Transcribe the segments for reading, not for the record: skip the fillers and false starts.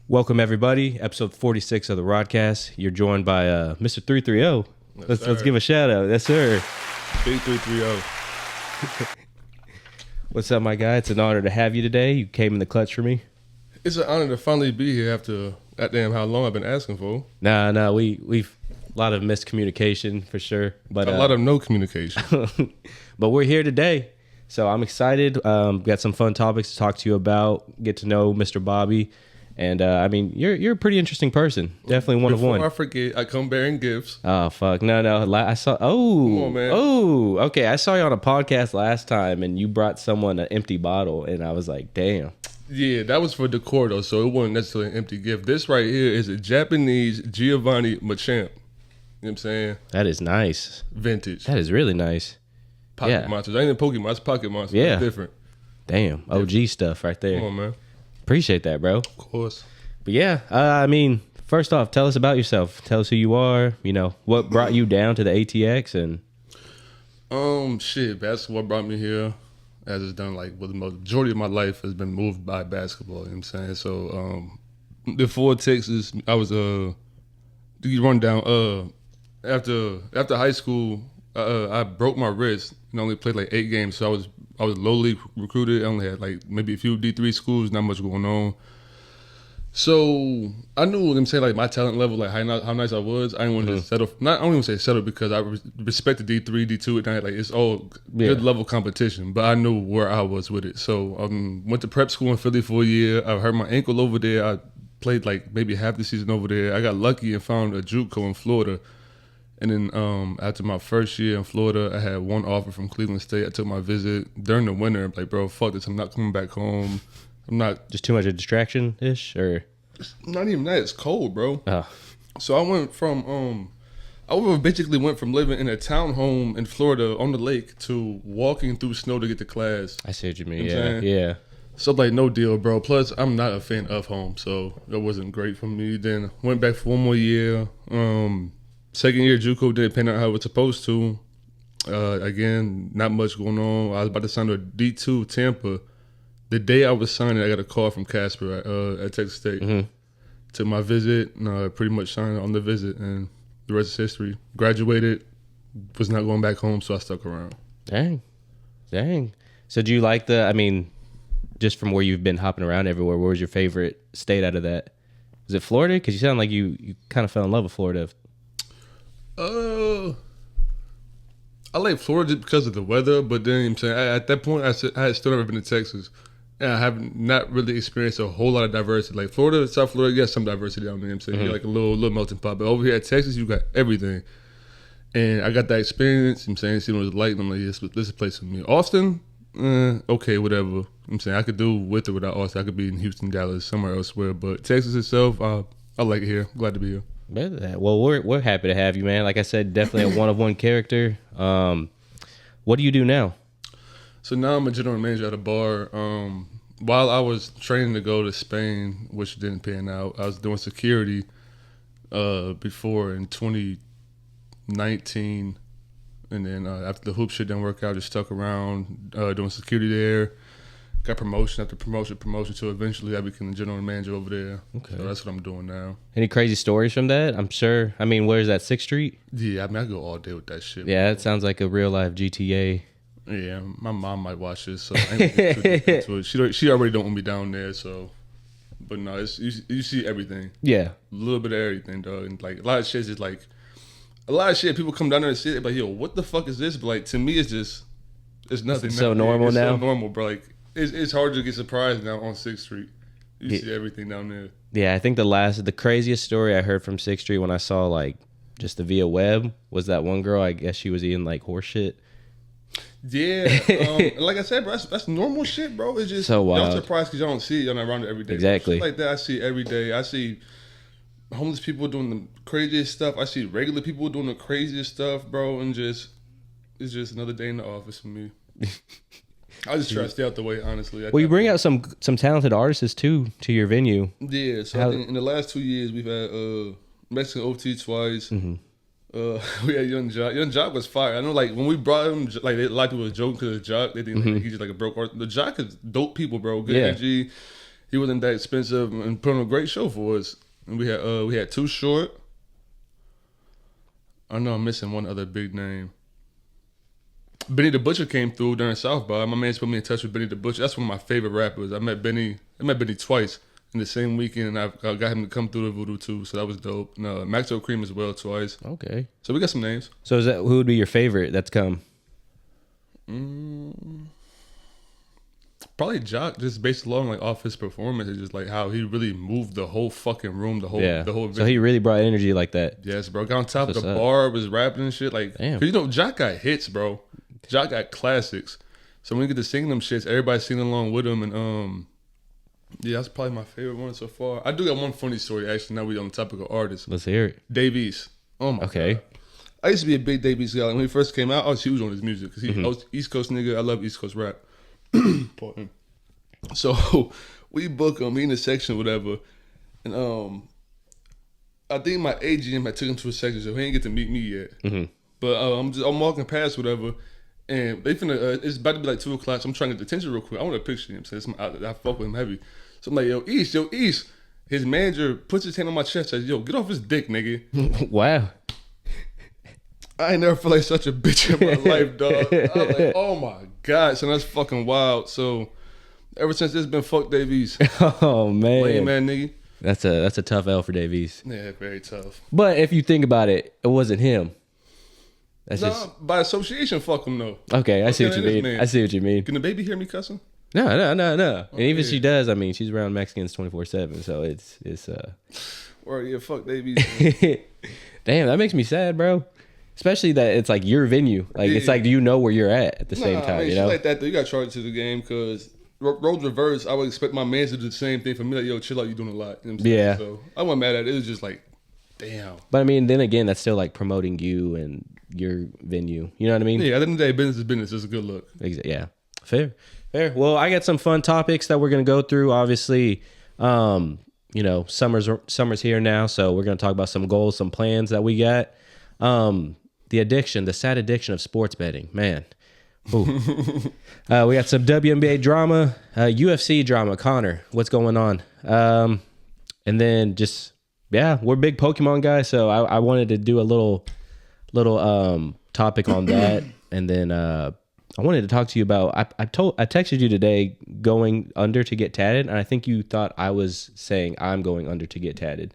Welcome, everybody. Episode 46 of the Rodcast. You're joined by Mr. 330. Let's give a shout out. Yes, sir. Big 330. What's up, my guy? It's an honor to have you today. You came in the clutch for me. It's an honor to finally be here after goddamn how long I've been asking for. Nah, we've a lot of miscommunication for sure, but a lot of no communication. but we're here today, so I'm excited. Got some fun topics to talk to you about. Get to know Mr. Bobby. And I mean, you're a pretty interesting person. Definitely one Before of one. I forget, I come bearing gifts. Oh fuck, no! I saw. Come on, man. Okay. I saw you on a podcast last time, and you brought someone an empty bottle, and I was like, damn. Yeah, that was for decor though, so it wasn't necessarily an empty gift. This right here is a Japanese Giovanni Machamp. You know what I'm saying? That is nice. Vintage. That is really nice. Pocket monsters. I ain't in Pokemon. It's Pocket monsters. Yeah. It's different. Damn. OG stuff right there. Come on, man. Appreciate that, bro. Of course. But yeah, I mean, first off, tell us about yourself. Tell us who you are. You know, what brought you down to the ATX and. Basketball brought me here. As it's done, like, well, the majority of my life has been moved by basketball. You know what I'm saying? So, before Texas, I was to get run down. After high school, I broke my wrist and only played like 8 games. So I was lowly recruited. I only had like maybe a few D3 schools, not much going on. So I knew them say like my talent level, like how nice I was. I didn't want to just settle. I don't even say settle because I respected D3, D2 at night. Like it's all good level competition, but I knew where I was with it. So went to prep school in Philly for a year. I hurt my ankle over there. I played like maybe half the season over there. I got lucky and found a JUCO in Florida. And then after my first year in Florida, I had one offer from Cleveland State. I took my visit during the winter. Like, bro, fuck this. I'm not coming back home. I'm not. Just too much of a distraction-ish, or? It's not even that. It's cold, bro. Oh. So I went from, I basically went from living in a townhome in Florida on the lake to walking through snow to get to class. I see what you mean. You know Yeah. So, like, no deal, bro. Plus, I'm not a fan of home, so it wasn't great for me. Then went back for one more year. Second year, JUCO didn't pan out how it was supposed to. Again, not much going on. I was about to sign to D2 Tampa. The day I was signing, I got a call from Casper at Texas State. Mm-hmm. Took my visit, pretty much signed on the visit, and the rest is history. Graduated, was not going back home, so I stuck around. Dang. So do you like just from where you've been hopping around everywhere, where was your favorite state out of that? Was it Florida? Because you sound like you kind of fell in love with Florida. I like Florida just because of the weather, but then I'm saying at that point I had still never been to Texas, and I have not really experienced a whole lot of diversity. Like Florida, South Florida, you got some diversity down there. I'm saying like a little melting pot, but over here at Texas, you got everything, and I got that experience. I'm saying seeing what it's like, and I'm like, this is a place for me. Austin, okay, whatever. I'm saying I could do with or without Austin. I could be in Houston, Dallas, somewhere elsewhere, but Texas itself, I like it here. Glad to be here. Well, we're happy to have you, man. Like I said, definitely a one-of-one character. What do you do now? So now I'm a general manager at a bar. While I was training to go to Spain, which didn't pan out, I was doing security before in 2019. And then after the hoop shit didn't work out, I just stuck around doing security there. Got promotion after promotion, so eventually I became the general manager over there. Okay. So that's what I'm doing now. Any crazy stories from that? I'm sure. I mean, where's that, 6th Street? Yeah, I mean, I go all day with that shit. Yeah, it sounds like a real-life GTA. Yeah, my mom might watch this, so I ain't gonna get too into it. She already don't want me down there, so. But no, you see everything. Yeah. A little bit of everything, dog. And like a lot of shit is just like, a lot of shit, people come down there and see it, like, yo, what the fuck is this? But like, to me, it's nothing. It's so normal now? It's so normal, bro. Like, it's hard to get surprised now on 6th Street. You see everything down there. Yeah, I think the craziest story I heard from 6th Street when I saw like just the via web was that one girl, I guess she was eating like horse shit. Yeah, like I said, bro, that's normal shit, bro. It's just so wild. Y'all surprised because y'all don't see it. Y'all not around it every day. Exactly. Shit like that I see every day. I see homeless people doing the craziest stuff. I see regular people doing the craziest stuff, bro. And it's just another day in the office for me. I just try to stay out the way, honestly. Well, you bring out some talented artists too to your venue. Yeah, so I think in the last 2 years we've had Mexican OT twice. Mm-hmm. We had Young Jock. Young Jock was fire. I know, like when we brought him, like a lot of people was joking because of Jock. They think like, he's just like a broke artist. The Jock is dope people, bro. Good energy. he wasn't that expensive and put on a great show for us. And we had Too Short. I know I'm missing one other big name. Benny the Butcher came through during South by. My man's put me in touch with Benny the Butcher. That's one of my favorite rappers. I met Benny twice in the same weekend, and I got him to come through the Voodoo too, so that was dope. And Maxo Cream as well twice. Okay. So we got some names. So is that who would be your favorite that's come? Probably Jock, just based along like off his performance, and just like how he really moved the whole fucking room, the whole So he really brought energy like that. Yes, bro. Got on top of the bar, was rapping and shit. Like, damn. 'Cause you know, Jock got hits, bro. Jock got classics. So when you get to sing them shits, everybody's singing along with him, and yeah, that's probably my favorite one so far. I do got one funny story actually. Now we on the topic of artists. Let's hear it. Dave East. Oh my god. I used to be a big Dave East guy. When he first came out, I was huge on his music because I was East Coast nigga. I love East Coast rap. Pardon. So we book him, he in the section, whatever, and I think my AGM had took him to a section, so he ain't get to meet me yet. But I'm walking past whatever, and they finna it's about to be like 2 o'clock. So I'm trying to get the attention real quick. I want a picture of him. So I fuck with him heavy. So I'm like, yo East. His manager puts his hand on my chest, says, yo, get off his dick, nigga. Wow. I ain't never felt like such a bitch in my life, dog. I was like, oh my god, so that's fucking wild. So ever since it's been fuck Dave East. Oh man. Lame man, nigga. That's a tough L for Dave East. Yeah, very tough. But if you think about it, it wasn't him. That's just by association, fuck him though. Okay, I see what you mean. Man. I see what you mean. Can the baby hear me cussing? No. And even if she does, I mean, she's around Mexicans 24/7, so it's Or yeah, fuck Dave East. Damn, that makes me sad, bro. Especially that it's like your venue. Like it's like, do you know where you're at the same time? Man, you know, like that though. You got charged to the game because roles reverse. I would expect my man to do the same thing for me. Like, yo, chill out, you doing a lot. You know what I'm saying? Yeah. So I wasn't mad at it. It was just like, damn. But I mean, then again, that's still like promoting you and your venue. You know what I mean? Yeah. At the end of the day, business is business. It's a good look. Yeah. Fair. Well, I got some fun topics that we're gonna go through. Obviously, you know, summer's here now, so we're gonna talk about some goals, some plans that we got. The sad addiction of sports betting, man. We got some WNBA drama, UFC drama. Connor, what's going on? And then just, we're big Pokemon guys, so I wanted to do a little topic on that. And then I wanted to talk to you about, I texted you today going under to get tatted, and I think you thought I was saying I'm going under to get tatted.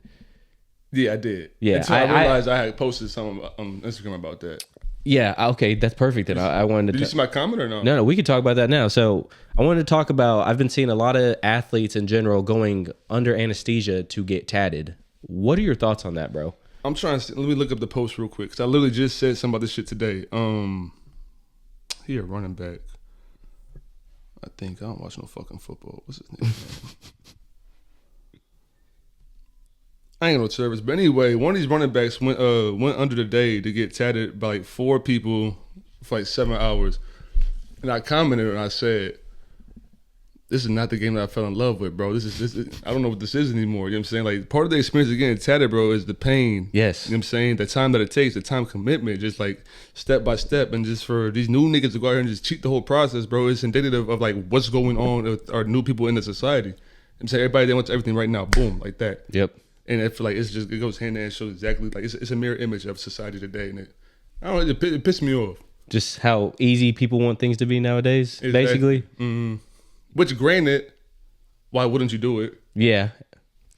Yeah, I did. Yeah, until I realized I had posted something on Instagram about that. Yeah, okay, that's perfect. Then I wanted to. Did you see my comment or no? No, we could talk about that now. So I wanted to talk about. I've been seeing a lot of athletes in general going under anesthesia to get tatted. What are your thoughts on that, bro? I'm trying to. Let me look up the post real quick because I literally just said something about this shit today. He a running back. I think I don't watch no fucking football. What's his name? I ain't got no service, but anyway, one of these running backs went under the day to get tatted by like 4 people for like 7 hours, and I commented and I said, "This is not the game that I fell in love with, bro. This is I don't know what this is anymore." You know what I'm saying? Like part of the experience of getting tatted, bro, is the pain. Yes. You know what I'm saying? The time that it takes, the time commitment, just like step by step, and just for these new niggas to go out here and just cheat the whole process, bro, it's indicative of like what's going on with our new people in the society. You know what I'm saying? Everybody they wants everything right now, boom, like that. Yep. And I feel like it goes hand in hand, shows exactly like it's a mirror image of society today, and I don't know, it pissed me off. Just how easy people want things to be nowadays, basically. Mm-hmm. Which, granted, why wouldn't you do it? Yeah.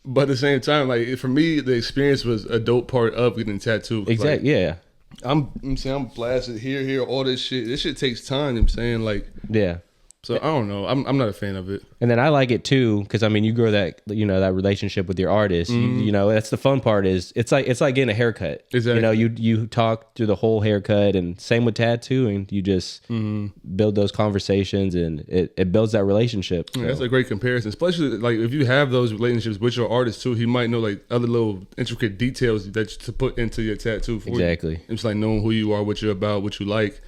But at the same time, like for me, the experience was a dope part of getting tattooed. Exactly. Like, yeah. I'm saying I'm blasted here, all this shit. This shit takes time. You know what I'm saying, like, yeah. So I don't know. I'm not a fan of it. And then I like it too because I mean you grow that that relationship with your artist. Mm-hmm. You know that's the fun part is it's like getting a haircut. Exactly. You know you talk through the whole haircut and same with tattooing. You just build those conversations and it builds that relationship. Yeah, that's a great comparison, especially like if you have those relationships with your artist too. He might know like other little intricate details that to put into your tattoo for exactly. You. It's like knowing who you are, what you're about, what you like.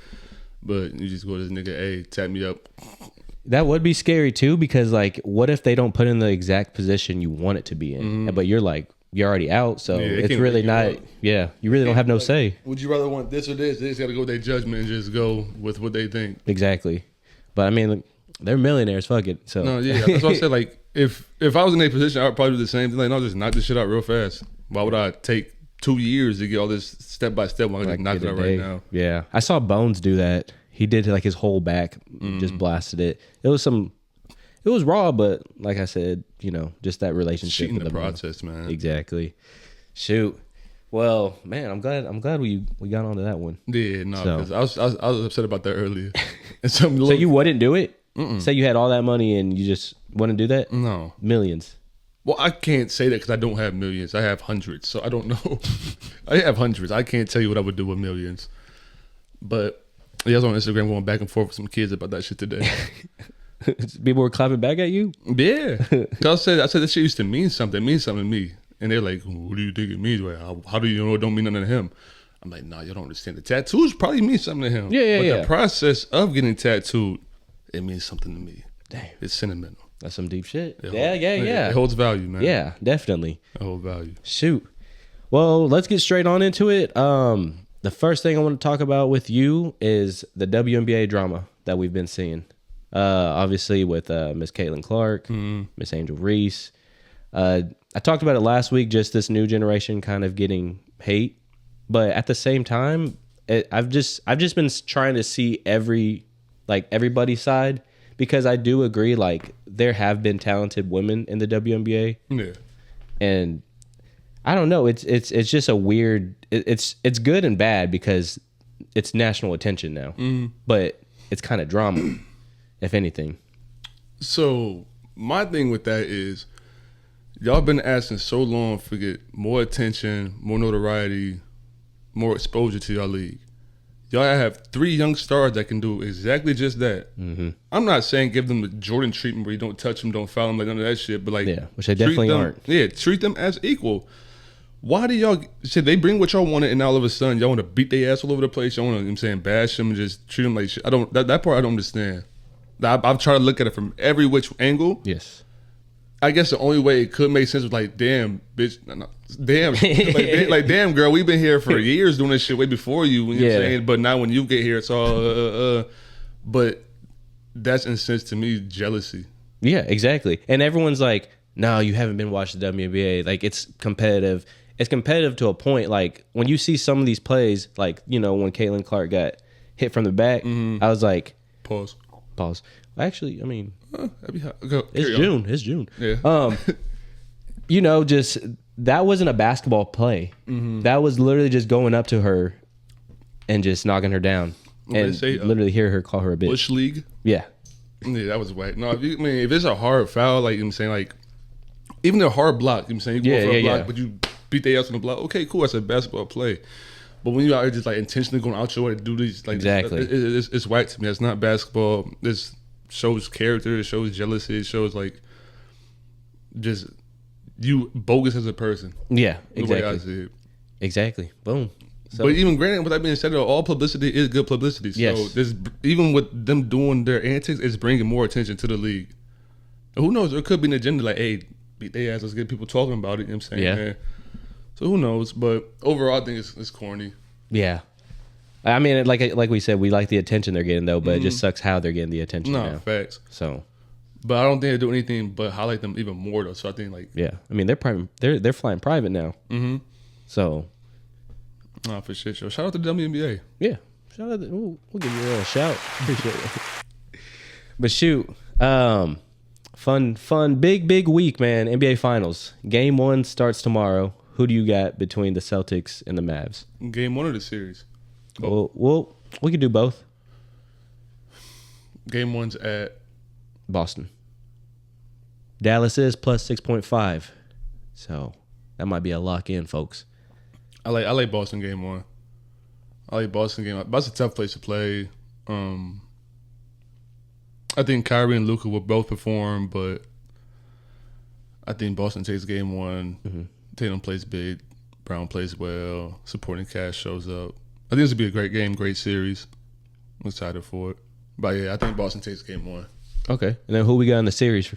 But you just go to this nigga, hey, tap me up. That would be scary too, because like, what if they don't put in the exact position you want it to be in? But you're already out, so it's really not. Yeah, you really don't have no say. Would you rather want this or this? They just got to go with their judgment and just go with what they think. Exactly, but I mean, they're millionaires. Fuck it. So no, yeah, that's what I said. Like if I was in a position, I would probably do the same thing. Like, no, just knock this shit out real fast. Why would I take 2 years to get all this step by step when I can just knock it out right now? Yeah, I saw Bones do that. He did like his whole back, just blasted it. It was raw, but like I said, just that relationship. Cheating the process, man. Exactly. Shoot. Well, man, I'm glad we got onto that one. Yeah, no, because I was upset about that earlier. And so you wouldn't do it? Say you had all that money and you just wouldn't do that? No. Millions. Well, I can't say that because I don't have millions. I have hundreds, so I don't know. I have hundreds. I can't tell you what I would do with millions. But yeah, I was on Instagram going back and forth with some kids about that shit today. People were clapping back at you? Yeah. Cause I said that shit used to mean something. It means something to me. And they're like, what do you think it means? Like, how do you know it don't mean nothing to him? I'm like, nah, you don't understand. The tattoos probably mean something to him. Yeah. But the process of getting tattooed, it means something to me. Damn. It's sentimental. That's some deep shit. Yeah. Yeah. It holds value, man. Yeah, definitely. It holds value. Shoot. Well, let's get straight on into it. The first thing I want to talk about with you is the WNBA drama that we've been seeing. Obviously with Miss Caitlin Clark, Miss Angel Reese. I talked about it last week, just this new generation kind of getting hate. But at the same time, I've just been trying to see everybody's side, because I do agree, like, there have been talented women in the WNBA. Yeah. And I don't know, it's just a weird, it's good and bad because it's national attention now. But it's kind of drama, if anything. So my thing with that is, y'all been asking so long for get more attention, more notoriety, more exposure to your league. Y'all have 3 young stars that can do exactly just that. I'm not saying give them the Jordan treatment where you don't touch them, don't foul them, like none of that shit. But like, yeah, which they definitely aren't. Yeah, treat them as equal. Why do y'all? Should they bring what y'all wanted, and all of a sudden y'all want to beat their ass all over the place? Y'all want to, bash them and just treat them like shit? I don't. That part I don't understand. I've tried to look at it from every which angle. Yes. I guess the only way it could make sense was like, damn, bitch, damn, like, damn, girl, we've been here for years doing this shit way before you. You know what I'm saying? But now when you get here, it's all, But that's incensed to me, jealousy. Yeah, exactly. And everyone's like, no, you haven't been watching the WNBA. Like, it's competitive. It's competitive to a point. Like, when you see some of these plays, like, when Caitlin Clark got hit from the back, I was like, Pause. Actually, I mean, it's June. It's June. Yeah. Just that wasn't a basketball play. That was literally just going up to her and just knocking her down, and literally hear her call her a bitch. Bush League. Yeah, that was whack. No, if it's a hard foul, like I'm saying, like even a hard block, you go for a block, but you beat their ass on the block. Okay, cool. That's a basketball play. But when you out here just like intentionally going out your way to do these, like exactly, it's whack to me. That's not basketball. This shows character. It shows jealousy. It shows like just you bogus as a person. Yeah, exactly. The way I see it. Exactly. Boom. So, but even granted, with that being said, all publicity is good publicity. So there's, even with them doing their antics, it's bringing more attention to the league. And who knows? There could be an agenda like, hey, beat their ass. Let's get people talking about it. You know what I'm saying? Yeah. Man. So who knows? But overall, I think it's corny. Yeah. I mean, like we said, we like the attention they're getting, though, but it just sucks how they're getting the attention now. No, facts. So, but I don't think they do anything but highlight them even more, though. So I think, like, yeah, I mean, they're flying private now. So, nah, for shit, show. Shout out to the WNBA. Yeah, shout out. We'll give you a little shout. Appreciate it. But shoot, fun, big week, man. NBA Finals. Game 1 starts tomorrow. Who do you got between the Celtics and the Mavs? Game 1 of the series. Well, we could do both. Game 1's at Boston. Dallas is plus 6.5, so that might be a lock in, folks. I like Boston game 1. I like Boston game 1. That's a tough place to play. I think Kyrie and Luka will both perform, but I think Boston takes game 1. Tatum plays big. Brown plays well. Supporting cast shows up. I think this would be a great game, great series. I'm excited for it. But yeah, I think Boston takes game 1. Okay. And then who we got in the series?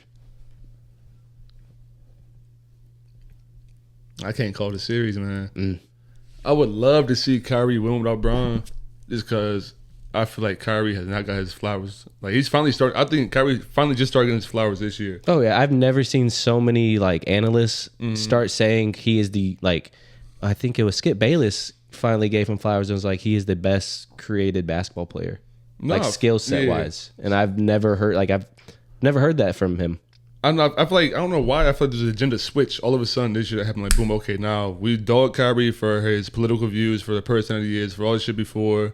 I can't call the series, man. I would love to see Kyrie win without Brown, just because I feel like Kyrie has not got his flowers. Like he's finally started. I think Kyrie finally just started getting his flowers this year. Oh yeah, I've never seen so many like analysts start saying he is the like. I think it was Skip Bayless finally gave him flowers and was like he is the best created basketball player, like skill set wise. And I've never heard that from him. I feel like I don't know why I feel like there's an agenda switch all of a sudden this year that happened. Like boom, okay, now we dog Kyrie for his political views, for the person that he is, for all this shit before.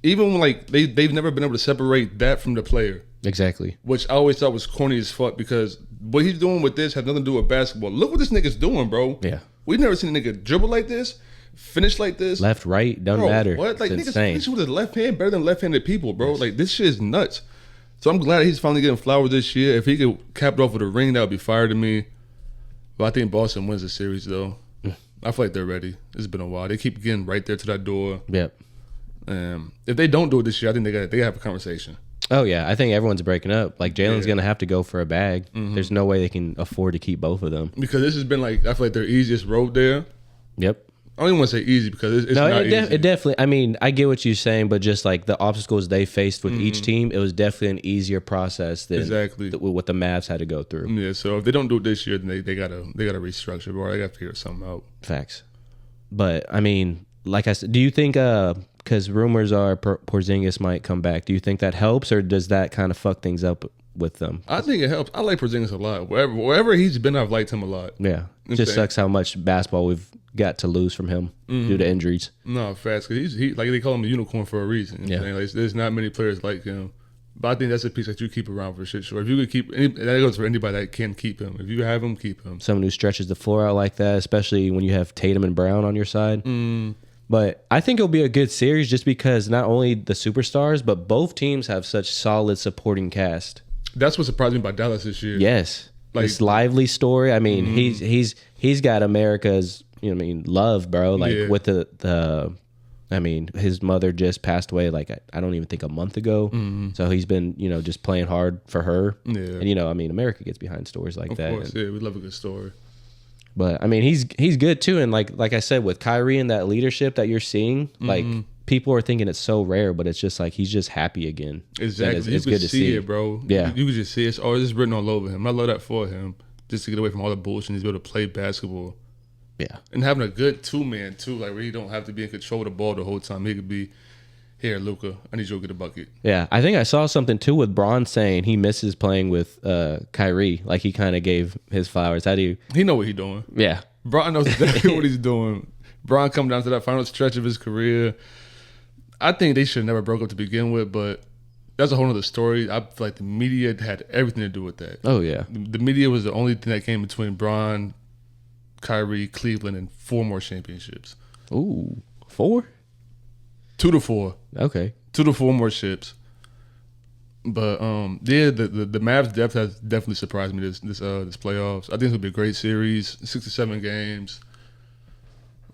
Even when like they've never been able to separate that from the player. Exactly. Which I always thought was corny as fuck because what he's doing with this has nothing to do with basketball. Look what this nigga's doing, bro. Yeah. We've never seen a nigga dribble like this, finish like this. Left, right, doesn't matter. What? Like it's niggas insane. finish with his left hand better than left-handed people, bro. Yes. Like this shit is nuts. So I'm glad he's finally getting flowers this year. If he could cap it off with a ring, that would be fire to me. But I think Boston wins the series though. I feel like they're ready. It's been a while. They keep getting right there to that door. Yep. If they don't do it this year, I think they gotta have a conversation. Oh yeah, I think everyone's breaking up. Like Jalen's gonna have to go for a bag. There's no way they can afford to keep both of them because this has been like I feel like their easiest road there. Yep. I don't even want to say easy because it's no, not easy. It definitely. I mean, I get what you're saying, but just like the obstacles they faced with each team, it was definitely an easier process than what the Mavs had to go through. Yeah. So if they don't do it this year, then they gotta restructure, bro. They gotta figure something out. Facts. But I mean, like I said, do you think because rumors are Porzingis might come back, do you think that helps or does that kind of fuck things up with them? I think it helps. I like Porzingis a lot. Wherever he's been, I've liked him a lot. Yeah. It just sucks how much basketball we've got to lose from him due to injuries. No, fast because he like they call him a unicorn for a reason. Yeah. Like, there's not many players like him. But I think that's a piece that you keep around for shit sure. If you could keep that goes for anybody that can keep him. If you have him, keep him. Someone who stretches the floor out like that, especially when you have Tatum and Brown on your side. But I think it'll be a good series just because not only the superstars, but both teams have such solid supporting cast. That's what surprised me about Dallas this year. Yes. Like, this Lively story. I mean, he's got America's, love, bro. Like with the I mean, his mother just passed away like I don't even think a month ago. So he's been, just playing hard for her. Yeah. And I mean, America gets behind stories like that. Of course, yeah, we love a good story. But I mean, he's good too, and like I said, with Kyrie and that leadership that you're seeing, like people are thinking it's so rare, but it's just like he's just happy again. Exactly, it's good to see it, bro. Yeah, you can just see it. It's written all over him. I love that for him, just to get away from all the bullshit. He's able to play basketball. Yeah, and having a good 2-man too, like where he don't have to be in control of the ball the whole time. He could be. Here, Luka, I need you to get a bucket. Yeah, I think I saw something too with Bron saying he misses playing with Kyrie. Like he kind of gave his flowers. How do you? He know what he's doing. Yeah, Bron knows exactly what he's doing. Bron come down to that final stretch of his career. I think they should have never broke up to begin with, but that's a whole other story. I feel like the media had everything to do with that. Oh yeah, the media was the only thing that came between Bron, Kyrie, Cleveland, and 4 more championships. Ooh, 4? 2 to 4. Okay. 2 to 4 more ships. But yeah, the Mavs depth has definitely surprised me this playoffs. I think it'll be a great series, 6 to 7 games.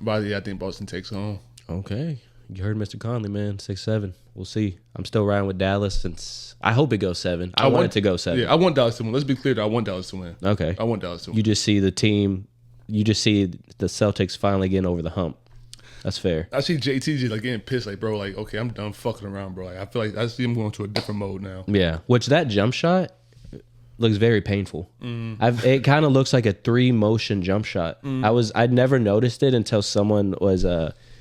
But yeah, I think Boston takes home. Okay. You heard Mr. Conley, man. 6-7. We'll see. I'm still riding with Dallas since I hope it goes 7. I want it to go 7. Yeah, I want Dallas to win. Let's be clear though, I want Dallas to win. Okay. I want Dallas to win. You just see the team, you just see the Celtics finally getting over the hump. That's fair. I see JT just like getting pissed, like, bro, like, okay, I'm done fucking around, bro. Like, I feel like I see him going to a different mode now. Yeah. Which that jump shot looks very painful. It kind of looks like a 3-motion jump shot. I'd never noticed it until someone was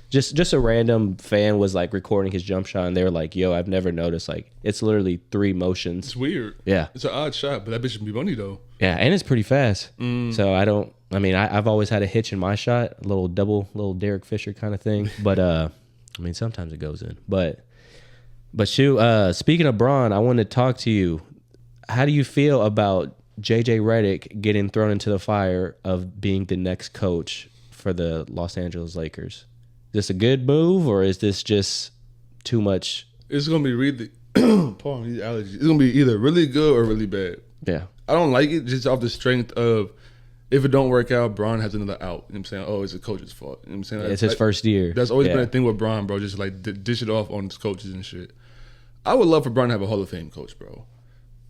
just a random fan was like recording his jump shot and they were like, yo, I've never noticed, like it's literally 3 motions. It's weird. Yeah. It's an odd shot, but that bitch should be money though. Yeah, and it's pretty fast. So I've always had a hitch in my shot, a little Derek Fisher kind of thing. But sometimes it goes in. But shoot, speaking of Bron, I wanted to talk to you. How do you feel about JJ Redick getting thrown into the fire of being the next coach for the Los Angeles Lakers? Is this a good move or is this just too much? It's gonna be really pardon these allergies. It's gonna be either really good or really bad. Yeah. I don't like it just off the strength of if it don't work out, Bron has another out. You know what I'm saying? Oh, it's the coach's fault. You know what I'm saying? It's his first year. That's always been a thing with Bron, bro. Just like dish it off on his coaches and shit. I would love for Bron to have a Hall of Fame coach, bro. You know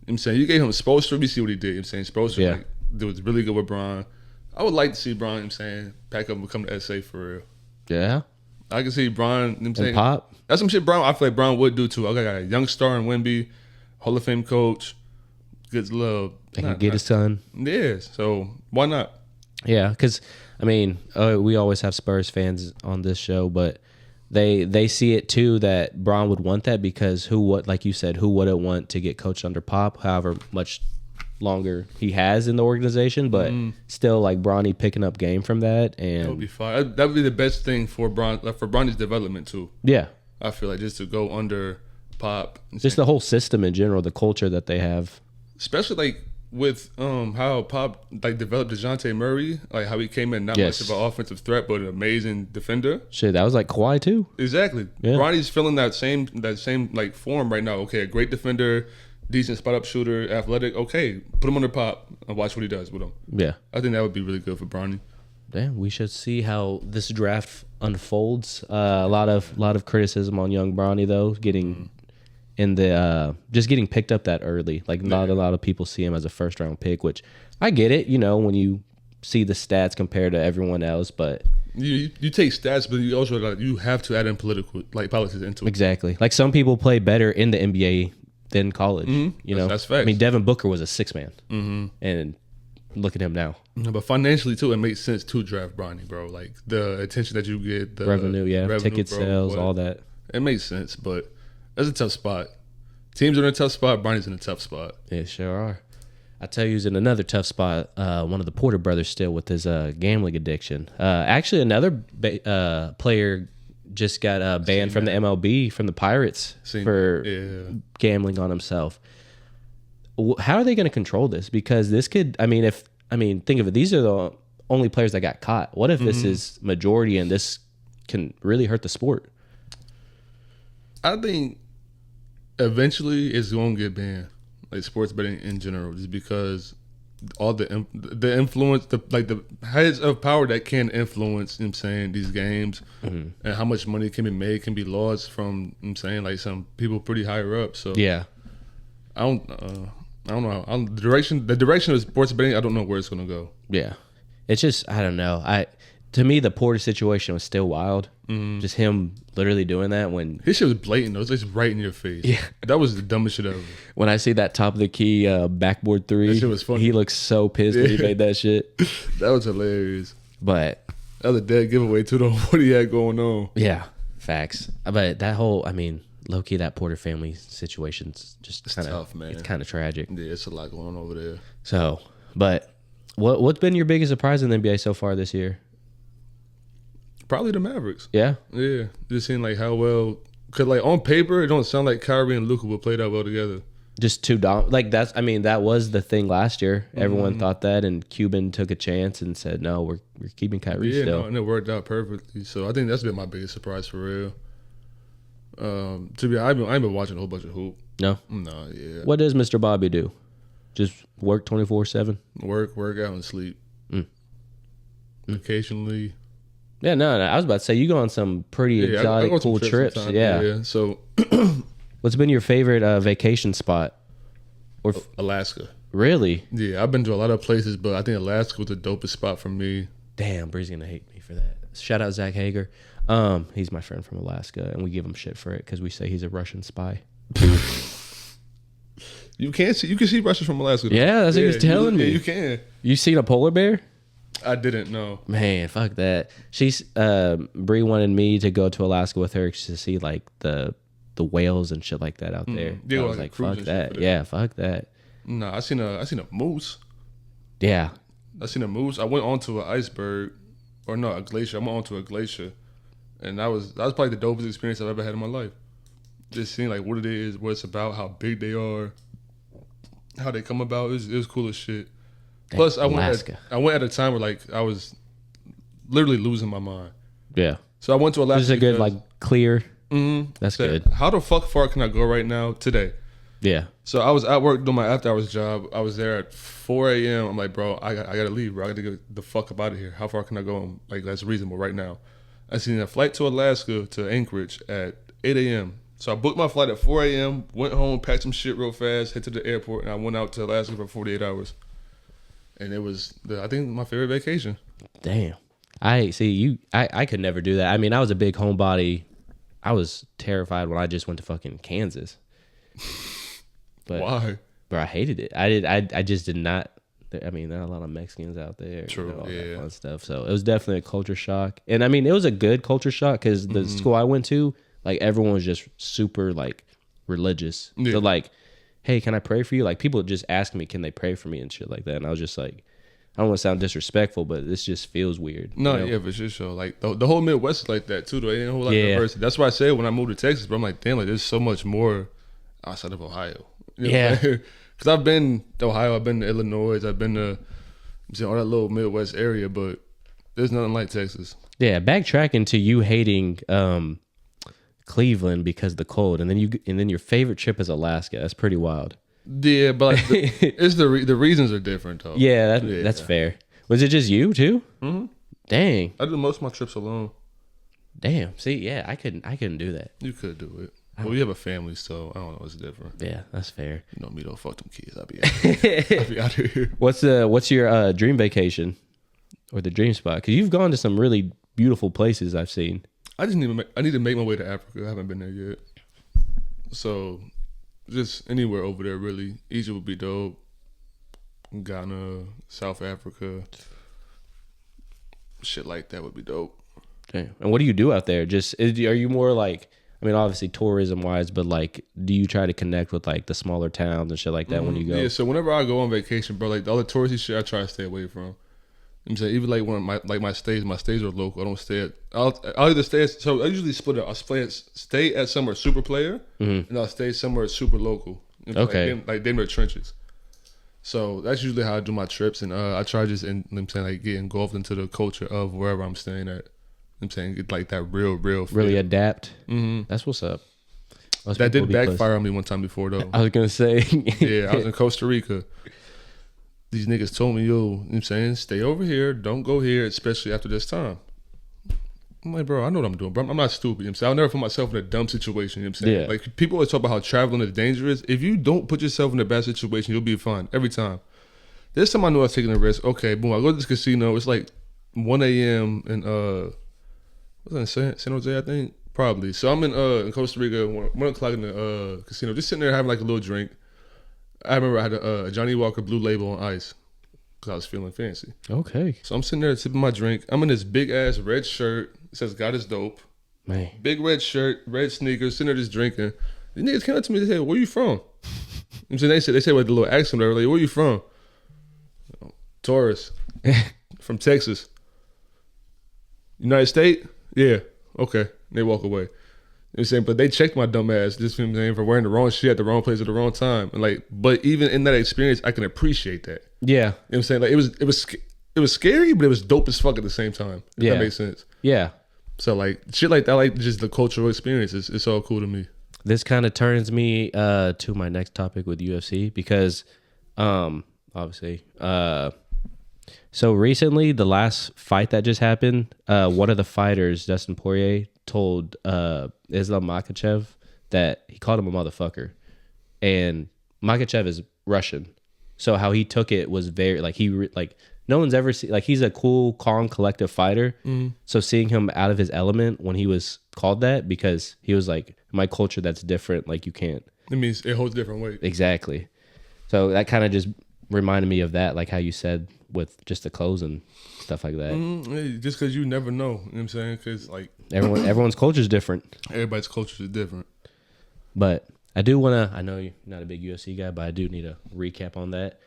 what I'm saying? You gave him Spoelstra, we see what he did. You know what I'm saying? Spoelstra was really good with Bron. I would like to see Bron, you know what I'm saying, pack up and come to SA for real. Yeah. I can see Bron. I'm saying Pop. that's some shit. I feel like Bron would do too. I got a young star in Wemby, Hall of Fame coach, gets love. They can get his son. Yeah, so why not? Yeah, because I mean, we always have Spurs fans on this show, but they see it too that Bron would want that because like you said, who wouldn't want to get coached under Pop? However much longer he has in the organization, but still like Bronny picking up game from that, and That would be fine. That would be the best thing for Bronny's development too. Yeah, I feel like just to go under Pop, just the whole system in general, the culture that they have, especially like with how Pop like developed DeJounte Murray, like how he came in not much of an offensive threat but an amazing defender. Shit, that was like Kawhi too. Exactly. Yeah. Bronny's feeling that same like form right now. Okay, a great defender, decent spot up shooter, athletic. Okay, put him under Pop and watch what he does with him. Yeah, I think that would be really good for Bronny. Damn, we should see how this draft unfolds. A lot of criticism on young Bronny though, getting in the just getting picked up that early. Like not a lot of people see him as a first round pick, which I get it. You know, when you see the stats compared to everyone else, but you take stats, but you also you have to add in politics into it. Exactly. Like some people play better in the NBA than college. You know, that's facts. I mean, Devin Booker was a 6-man, and look at him now. No, but financially too, it makes sense to draft Bronny, bro. Like the attention that you get, the revenue, ticket sales, all that. It makes sense, but that's a tough spot. Teams are in a tough spot. Bronny's in a tough spot. Yeah, sure are. I tell you, he's in another tough spot. One of the Porter brothers still with his gambling addiction. Actually, another player just got banned from the MLB from the Pirates for gambling on himself. How are they going to control this? Because this could, think of it. These are the only players that got caught. What if this is majority and this can really hurt the sport? I think eventually it's going to get banned, like sports betting in general, just because all the influence, the heads of power that can influence, you know what I'm saying, these games and how much money can be made, can be lost from, you know what I'm saying, like some people pretty higher up. So yeah, I don't know. The direction of sports betting, I don't know where it's going to go. Yeah, it's just I don't know. To me, the Porter situation was still wild. Just him literally doing that when his shit was blatant. Though. It was just right in your face. Yeah, that was the dumbest shit ever. When I see that top of the key backboard three, that shit was funny. He looks so pissed when he made that shit. That was hilarious. But that was a dead giveaway too. Though what he had going on. Yeah, facts. But that whole, low key, that Porter family situation's just kind of tough, man. It's kind of tragic. Yeah, it's a lot going on over there. So, but what's been your biggest surprise in the NBA so far this year? Probably the Mavericks. Yeah? Yeah. Just seeing like how well, because like on paper, it don't sound like Kyrie and Luka would play that well together. Just too that was the thing last year. Everyone thought that, and Cuban took a chance and said, no, we're keeping Kyrie still. No, and it worked out perfectly. So I think that's been my biggest surprise for real. I've been watching a whole bunch of hoop. No? No, yeah. What does Mr. Bobby do? Just work 24/7? Work out, and sleep. Occasionally. Yeah, no, I was about to say you go on some pretty exotic, cool trips. Yeah. So, what's been your favorite vacation spot? Or Alaska. Really? Yeah, I've been to a lot of places, but I think Alaska was the dopest spot for me. Damn, Bree's gonna hate me for that. Shout out Zach Hager. He's my friend from Alaska, and we give him shit for it because we say he's a Russian spy. You can see Russians from Alaska. Though. Yeah, that's what he's telling me. Yeah, you can. You seen a polar bear? I didn't know. Man, fuck that. She's Bree wanted me to go to Alaska with her to see like the whales and shit like that out there. Yeah, I was like, fuck that. Yeah, fuck that. No, I seen a moose. Yeah, I seen a moose. I went onto an iceberg, or no, a glacier. I went onto a glacier, and that was probably the dopest experience I've ever had in my life. Just seeing like what it is, what it's about, how big they are, how they come about. It was cool as shit. Plus, I went at a time where like I was literally losing my mind. Yeah. So I went to Alaska. This is a good like clear. That's good. How the fuck far can I go right now today? Yeah. So I was at work doing my after hours job. I was there at 4 a.m. I'm like, bro, I gotta leave, bro. I gotta get the fuck up out of here. How far can I go? Like that's reasonable right now. I seen a flight to Alaska to Anchorage at 8 a.m. So I booked my flight at 4 a.m. Went home, packed some shit real fast, hit to the airport, and I went out to Alaska for 48 hours. And it was, I think, my favorite vacation. Damn. I see you. I could never do that. I mean, I was a big homebody. I was terrified when I just went to fucking Kansas. But Why? bro, I hated it. I just did not. I mean, there are a lot of Mexicans out there. True, all yeah. that fun stuff. So it was definitely a culture shock. And I mean, it was a good culture shock because the school I went to, like, everyone was just super, like, religious. Yeah. So, like, hey, can I pray for you? Like, people just ask me, can they pray for me and shit like that. And I was just like, I don't want to sound disrespectful, but this just feels weird. No, you know? yeah, for sure. Like the whole Midwest is like that too. Though ain't a whole lot of Yeah. diversity. That's why I said when I moved to Texas, but I'm like, damn, like there's so much more outside of Ohio. Yeah. Because I've been to Ohio, I've been to Illinois, I've been to all that little Midwest area, but there's nothing like Texas. Yeah, backtracking to you hating Cleveland because of the cold, and then your favorite trip is Alaska. That's pretty wild. Yeah, but like it's the reasons are different though. Yeah, that's fair. Was it just you too? Mm-hmm. Dang. I do most of my trips alone. Damn. See, yeah, I couldn't do that. You could do it. Well, we have a family, so I don't know. It's different. Yeah, that's fair. You know me, don't fuck them kids. I'll be out of here. What's your dream vacation or the dream spot? Because you've gone to some really beautiful places I've seen. I need to make my way to Africa. I haven't been there yet. So just anywhere over there, really. Egypt would be dope. Ghana, South Africa, shit like that would be dope. Damn. And what do you do out there? Are you more like, I mean, obviously tourism wise, but like, do you try to connect with like the smaller towns and shit like that when you go? Yeah, so whenever I go on vacation, bro, like the other touristy shit, I try to stay away from. I'm saying even like when my stays are local. I don't stay at. I'll either stay at. So I usually split it. I'll stay at somewhere super player, and I'll stay somewhere super local. Okay. Like Denver trenches. So that's usually how I do my trips, and I try just like get engulfed into the culture of wherever I'm staying at. I'm saying get like that real feel. Really adapt. Mm-hmm. That's what's up. That did backfire on me one time before though. I was gonna say. Yeah, I was in Costa Rica. These niggas told me, yo, you know what I'm saying, stay over here, don't go here, especially after this time. I'm like, bro, I know what I'm doing, bro. I'm not stupid. You know what I'm saying? I'll never put myself in a dumb situation. You know what I'm saying? Yeah. Like, people always talk about how traveling is dangerous. If you don't put yourself in a bad situation, you'll be fine every time. This time I knew I was taking a risk. Okay, boom, I go to this casino. It's like 1 a.m. in, what's that, San Jose, I think? Probably. So I'm in Costa Rica, 1 o'clock in the casino, just sitting there having like a little drink. I remember I had a Johnny Walker Blue Label on ice because I was feeling fancy. Okay. So I'm sitting there sipping my drink. I'm in this big ass red shirt. It says God is dope. Man. Big red shirt, red sneakers, sitting there just drinking. The niggas came up to me and said, where you from? I'm saying, they said with a little accent, they were like, where you from? Taurus. From Texas. United States? Yeah. Okay. And they walk away. You know what I'm saying? But they checked my dumb ass, just you know what I'm saying, for wearing the wrong shit at the wrong place at the wrong time. And like, but even in that experience, I can appreciate that. Yeah. You know what I'm saying? Like it was scary, but it was dope as fuck at the same time. If that makes sense. Yeah. So like shit like that, like just the cultural experience, it's all cool to me. This kind of turns me to my next topic with UFC because obviously so recently the last fight that just happened, one of the fighters, Dustin Poirier, told Islam Makhachev that he called him a motherfucker, and Makhachev is Russian, so how he took it was very like no one's ever seen, like, he's a cool, calm, collective fighter. So seeing him out of his element when he was called that, because he was like, my culture, that's different, like you can't. It means it holds different weight. Exactly. So that kind of just reminded me of that, like how you said with just the clothes and stuff like that. Just because you never know, you know what I'm saying? Because like everyone's culture is different. Everybody's culture is different. But I do want to, I know you're not a big UFC guy, but I do need a recap on that.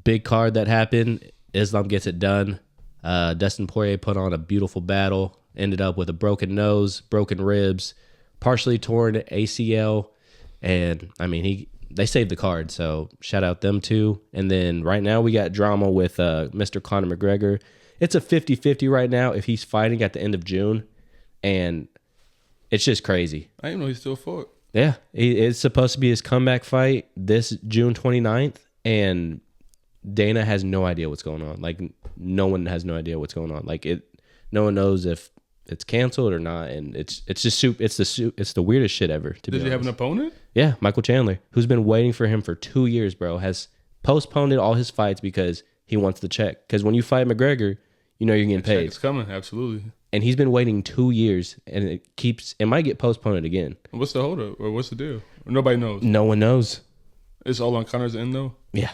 Big card that happened. Islam gets it done. Dustin Poirier put on a beautiful battle. Ended up with a broken nose, broken ribs, partially torn ACL. And I mean, they saved the card, so shout out them too. And then right now we got drama with Mr. Conor McGregor. It's a 50-50 right now if he's fighting at the end of June. And it's just crazy. I didn't know he still fought. Yeah, it's supposed to be his comeback fight this June 29th. And Dana has no idea what's going on. Like, no one has no idea what's going on. Like, no one knows if it's canceled or not, and it's just it's the weirdest shit ever. To be honest. Did he have an opponent? Yeah, Michael Chandler, who's been waiting for him for 2 years, bro, has postponed all his fights because he wants the check. Because when you fight McGregor, you know you're getting paid. It's coming, absolutely. And he's been waiting 2 years, and it might get postponed again. What's the holdup, or what's the deal? Nobody knows. No one knows. It's all on Connor's end, though? Yeah.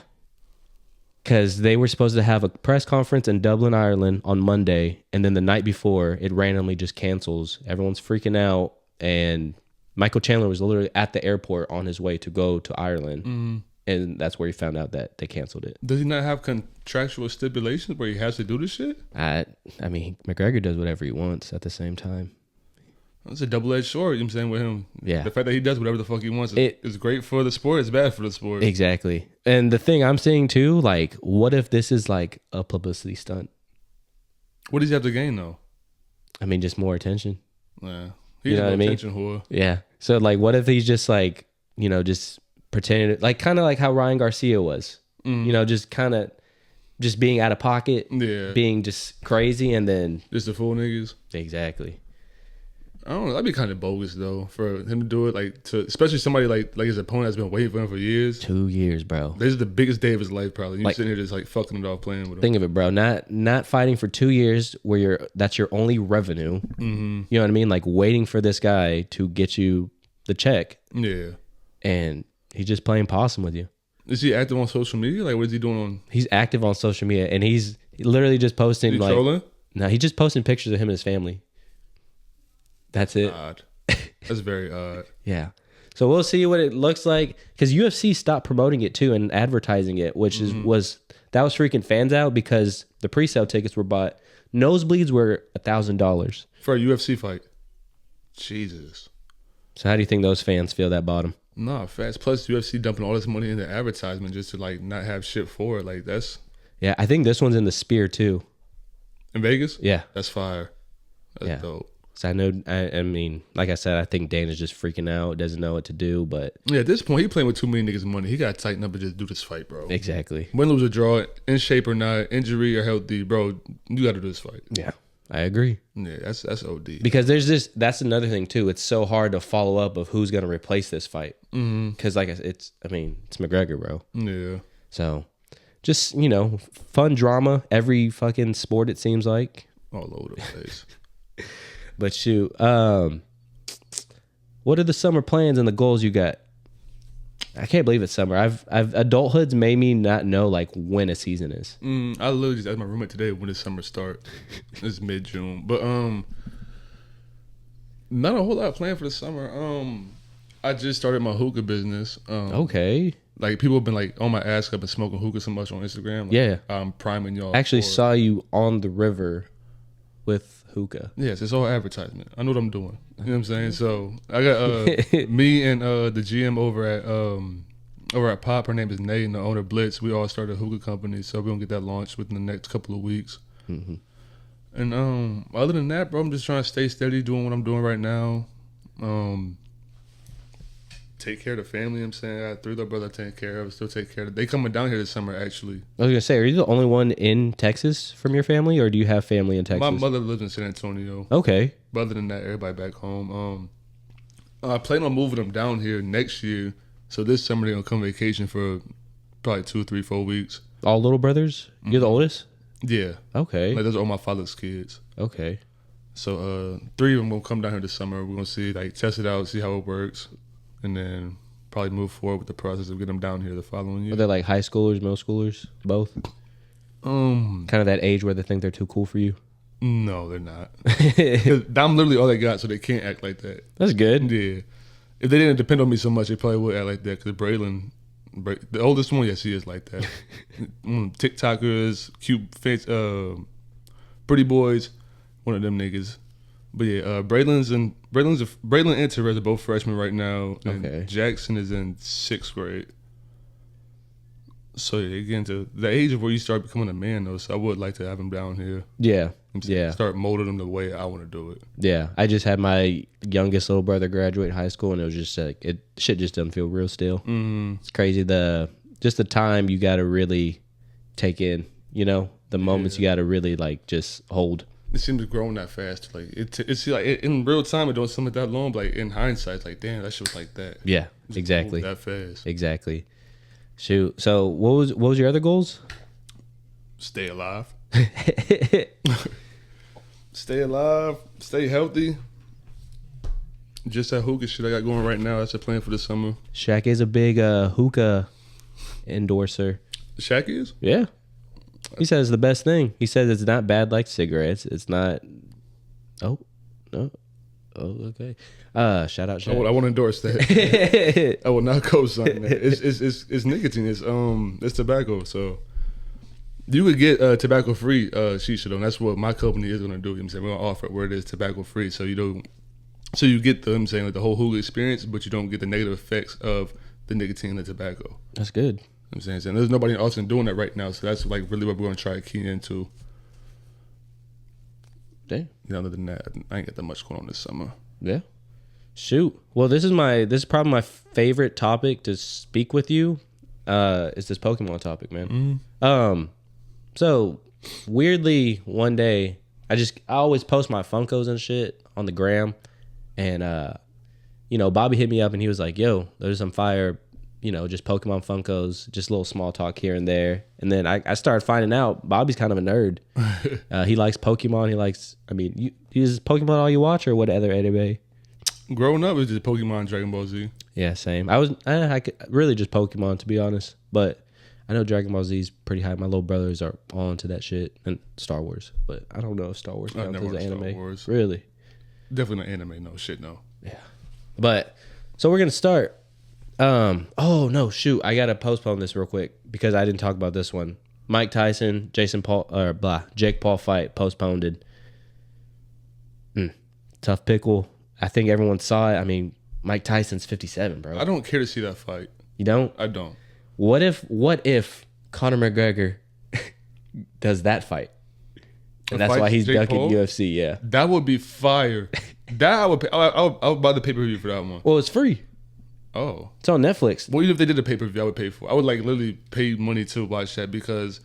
Because they were supposed to have a press conference in Dublin, Ireland on Monday, and then the night before, it randomly just cancels. Everyone's freaking out, and Michael Chandler was literally at the airport on his way to go to Ireland, and that's where he found out that they canceled it. Does he not have contractual stipulations where he has to do this shit? I mean, McGregor does whatever he wants at the same time. It's a double-edged sword, you know what I'm saying, with him. Yeah. The fact that he does whatever the fuck he wants is great for the sport. It's bad for the sport. Exactly. And the thing I'm seeing too, like, what if this is like a publicity stunt? What does he have to gain, though? I mean, just more attention. Yeah. He's You know an what I mean? attention whore. Yeah. So, like, what if he's just like, you know, just pretending, like, kind of like how Ryan Garcia was, you know, just kind of just being out of pocket, being just crazy, and then just the fool niggas. Exactly. I don't know. That'd be kind of bogus though for him to do it, like to especially somebody like his opponent has been waiting for him for years. 2 years, bro. This is the biggest day of his life, probably. You Like, sitting here just like fucking it off, playing with him. Think of it, bro. Not fighting for 2 years where that's your only revenue. You know what I mean? Like waiting for this guy to get you the check. Yeah. And he's just playing possum with you. Is he active on social media? Like, what is he doing on? He's active on social media, and he's literally just posting like. Trolling? No, he's just posting pictures of him and his family. That's it. Odd. That's very odd. Yeah. So we'll see what it looks like, because UFC stopped promoting it too and advertising it, which was freaking fans out because the pre-sale tickets were bought. Nosebleeds were $1,000 for a UFC fight. Jesus. So how do you think those fans feel that bottom? Nah, fast. Plus UFC dumping all this money into advertisement just to like not have shit for it. Like that's. Yeah, I think this one's in the Sphere too. In Vegas? Yeah. That's fire. That's dope. So I know, I mean, like I said, I think Dana's just freaking out, doesn't know what to do, but... Yeah, at this point, he playing with too many niggas' money. He got to tighten up and just do this fight, bro. Exactly. Win, lose, or draw, in shape or not, injury or healthy, bro, you got to do this fight. Yeah, I agree. Yeah, that's OD. Because that's another thing, too. It's so hard to follow up of who's going to replace this fight. Because, like I said, it's McGregor, bro. Yeah. So, just, you know, fun drama. Every fucking sport, it seems like. All over the place. But shoot, what are the summer plans and the goals you got? I can't believe it's summer. I've adulthood's made me not know like when a season is. I literally just asked my roommate today when does summer start. It's mid-June, but not a whole lot planned for the summer. I just started my hookah business. Okay. Like people have been like on my ass. I've been smoking hookah so much on Instagram. Like, yeah. I'm priming y'all. I actually saw you on the river with hookah. Yes, it's all advertisement. I know what I'm doing. You know what I'm saying? So I got me and the GM over at Pop. Her name is Nate, and the owner Blitz. We all started a hookah company, so we're gonna get that launched within the next couple of weeks. And other than that, bro, I'm just trying to stay steady, doing what I'm doing right now. Take care of the family. You know what I'm saying, I got 3 little brothers I take care of. Still take care of. They coming down here this summer, actually. I was gonna say, are you the only one in Texas from your family, or do you have family in Texas? My mother lives in San Antonio. Okay. But other than that, everybody back home. I plan on moving them down here next year. So this summer they're gonna come vacation for probably 2, 3, 4 weeks. All little brothers? You're the oldest? Yeah. Okay. Like those are all my father's kids. Okay. So 3 of them will come down here this summer. We're gonna see, like, test it out, see how it works, and then probably move forward with the process of getting them down here the following year. Are they like high schoolers, middle schoolers, both? Kind of that age where they think they're too cool for you? No, they're not. 'Cause I'm literally all they got, so they can't act like that. That's good. Yeah. If they didn't depend on me so much, they probably would act like that. Because Braylon, the oldest one, yes, he is like that. TikTokers, cute face, pretty boys, one of them niggas. But yeah, Braylon and Therese are both freshmen right now. And Okay. Jackson is in 6th grade. So yeah, they get into the age of where you start becoming a man, though. So I would like to have him down here. Yeah. Yeah. Start molding them the way I want to do it. Yeah. I just had my youngest little brother graduate high school, and it was just like, shit just doesn't feel real still. It's crazy. The time you got to really take in, you know, the moments you got to really like just hold. It seems to growing that fast. Like it's like in real time, it don't seem like that long. But like in hindsight, it's like damn, that shit was like that. Yeah, Just exactly. moved that fast. Exactly. Shoot. So what was your other goals? Stay alive. Stay alive, stay healthy. Just that hookah shit I got going right now. That's the plan for the summer. Shaq is a big hookah endorser. Shaq is? Yeah. He says the best thing. He says it's not bad like cigarettes. It's not. Oh, no. Oh, okay. Shout out Shaq. I want to endorse that. I will not co-sign that. It's nicotine. It's tobacco. So you could get tobacco free shisha though. And that's what my company is gonna do. You know what I'm saying? We're gonna offer it where it is tobacco free. So you don't. So you get the, I'm saying, like the whole hookah experience, but you don't get the negative effects of the nicotine and the tobacco. That's good. You know what I'm saying? There's nobody in Austin doing that right now, so that's like really what we're gonna try to key into. Damn. Other than that, I ain't got that much going on this summer. Yeah. Shoot. Well, this is probably my favorite topic to speak with you. Is this Pokemon topic, man? Mm-hmm. So weirdly, one day I always post my Funkos and shit on the gram. And, Bobby hit me up and he was like, yo, there's some fire, just Pokemon Funkos, just a little small talk here and there. And then I started finding out Bobby's kind of a nerd. He likes Pokemon. He likes, is Pokemon all you watch or what other anime? Growing up, it was just Pokemon, Dragon Ball Z. Yeah, same. I really just Pokemon, to be honest. But I know Dragon Ball Z is pretty high. My little brothers are all into that shit. And Star Wars. But I don't know if Star Wars counts as an anime. Star Wars. Really? Definitely not anime. No shit, no. Yeah. But so we're gonna start. Oh no, shoot! I gotta postpone this real quick because I didn't talk about this one. Mike Tyson, Jake Paul fight postponed. Tough pickle. I think everyone saw it. Mike Tyson's 57, bro. I don't care to see that fight. You don't? I don't. What if Conor McGregor does that fight? And that's why he's ducking UFC, yeah. That would be fire. That I would pay. I would buy the pay-per-view for that one. Well, it's free. Oh. It's on Netflix. Well, even if they did a pay-per-view, I would pay for it. I would literally pay money to watch that because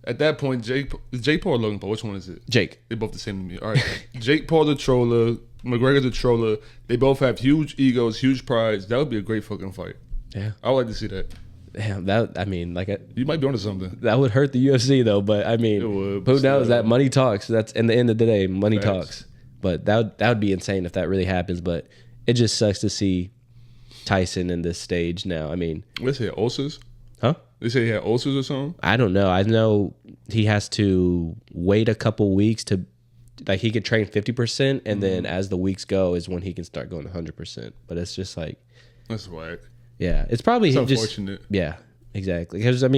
at that point, Jake Paul or Logan Paul, which one is it? Jake. They're both the same to me. All right. Jake Paul the troller, McGregor's the troller. They both have huge egos, huge prides. That would be a great fucking fight. Yeah. I would like to see that. Damn, you might be onto something. That would hurt the UFC though, but it would, who knows? That money talks. That's in the end of the day, money talks. But that would be insane if that really happens. But it just sucks to see Tyson in this stage now. They say ulcers. Huh? They say he had ulcers or something. I don't know. I know he has to wait a couple weeks to, he could train 50%, and then as the weeks go is when he can start going 100%. But it's just that's whack. Yeah, it's probably it's unfortunate. Yeah, exactly. Because don't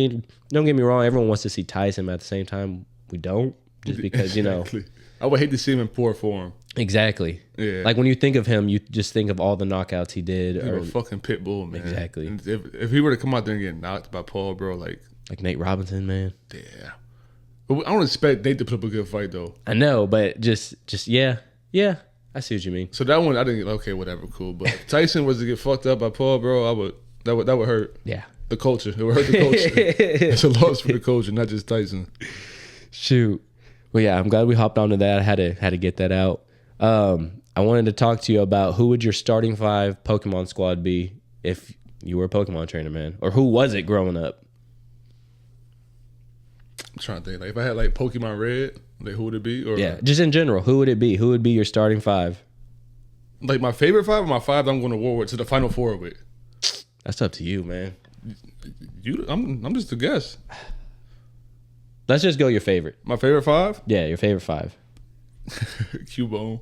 get me wrong, everyone wants to see Tyson, but at the same time, we don't. Just because exactly. I would hate to see him in poor form. Exactly. Yeah. Like when you think of him, you just think of all the knockouts he did. He's a fucking pit bull, man. Exactly. And if he were to come out there and get knocked by Paul, bro, like Nate Robinson, man. Yeah. But I don't expect Nate to put up a good fight though. I know, but just yeah. I see what you mean. So that one, I didn't. Okay, whatever, cool. But if Tyson was to get fucked up by Paul, bro, that would hurt. Yeah, the culture. It would hurt the culture. It's a loss for the culture, not just Tyson. Shoot. Well, yeah, I'm glad we hopped onto that. I had to get that out. I wanted to talk to you about who would your starting 5 Pokemon squad be if you were a Pokemon trainer, man, or who was it growing up? I'm trying to think. If I had Pokemon Red, who would it be? Or yeah, just in general, who would it be? Who would be your starting 5? My favorite 5 or my 5 that I'm going to war with to the Final 4 with? That's up to you, man. I'm just a guess. Let's just go your favorite. My favorite 5? Yeah, your favorite 5. Cubone.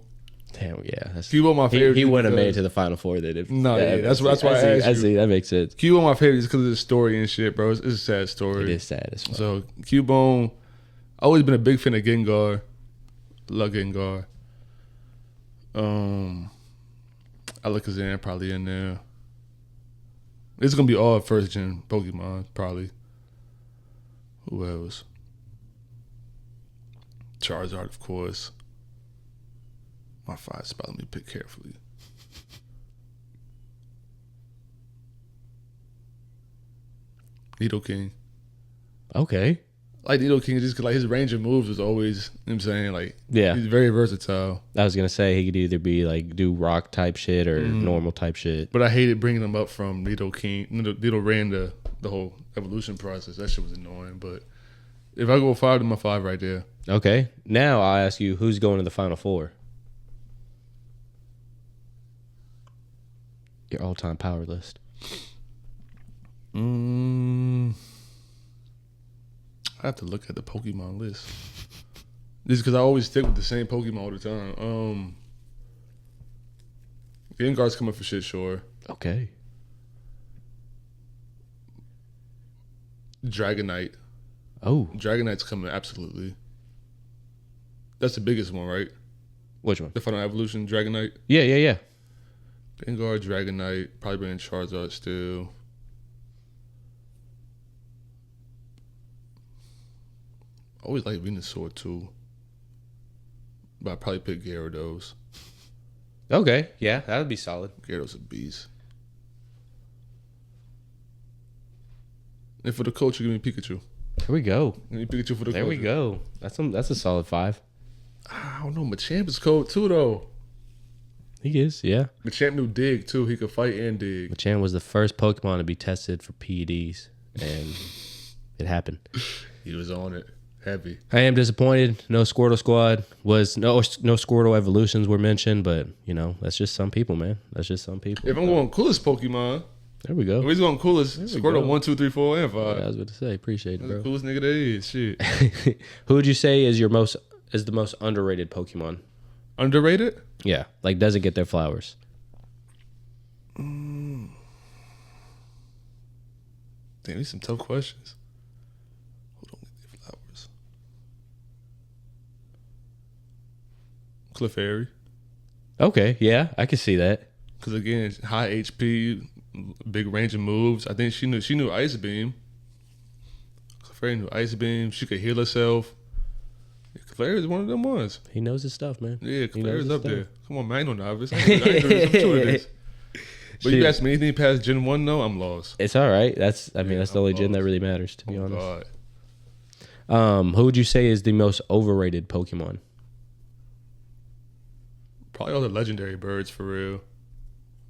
Damn, yeah. Cubone my favorite. He wouldn't have made it to the Final 4 then. That's why I asked you. I see, that makes sense. Cubone my favorite just because of the story and shit, bro. It's a sad story. It is sad as fuck. So Cubone, I always been a big fan of Gengar. Love Gengar. Alakazam probably in there. It's gonna be all first gen Pokemon probably. Who else? Charizard, of course. My 5 spot. Let me pick carefully. Nidoking. Okay. Nidoking just because his range of moves was always, you know what I'm saying, yeah, he's very versatile. I was gonna say he could either be do rock type shit or normal type shit. But I hated bringing him up from Nidoking. Nido ran the whole evolution process. That shit was annoying, but If I go 5, then my 5 right there. Okay. Now I'll ask you, who's going to the Final Four? Your all-time power list. I have to look at the Pokemon list. Just because I always stick with the same Pokemon all the time. Gengar's coming for shit, sure. Okay. Dragonite. Oh. Dragonite's coming, absolutely. That's the biggest one, right? Which one? The Final Evolution, Dragonite. Yeah. Gengar, Dragonite, probably bringing Charizard still. I always like Venusaur too. But I'd probably pick Gyarados. Okay. Yeah, that would be solid. Gyarados a beast. And for the coach, you give me Pikachu. There we go. Give me Pikachu for the There coach. we go. That's a solid 5. I don't know. Machamp is cold too, though. He is, yeah. Machamp knew dig too. He could fight and dig. Machamp was the first Pokemon to be tested for PEDs, and it happened. He was on it. Heavy. I am disappointed. No Squirtle squad was no Squirtle evolutions were mentioned, but that's just some people, man. That's just some people. If I'm going coolest Pokemon, There we go. if he's going coolest, Squirtle go. 1, 2, 3, 4, and 5. Yeah, I was about to say, appreciate it, That's the bro. coolest nigga that is. Shit. Who would you say is the most underrated Pokemon? Underrated? Yeah, like doesn't get their flowers. Damn, these some tough questions. Who don't get their flowers? Clefairy. Okay, yeah, I can see that. Because again, high HP, big range of moves. I think she knew Ice Beam. Clefairy knew Ice Beam. She could heal herself. Clefairy is one of them ones. He knows his stuff, man. Yeah, He knows Clefairy's his up stuff. there. Come on, man, I ain't no novice. I ain't doing this. I'm true to this. But you Shit. ask me anything past Gen 1, no, I'm lost. It's all right. That's the only I'm gen that lost. really matters, to be Oh, honest. God. Who would you say is the most overrated Pokemon? Probably all the legendary birds for real.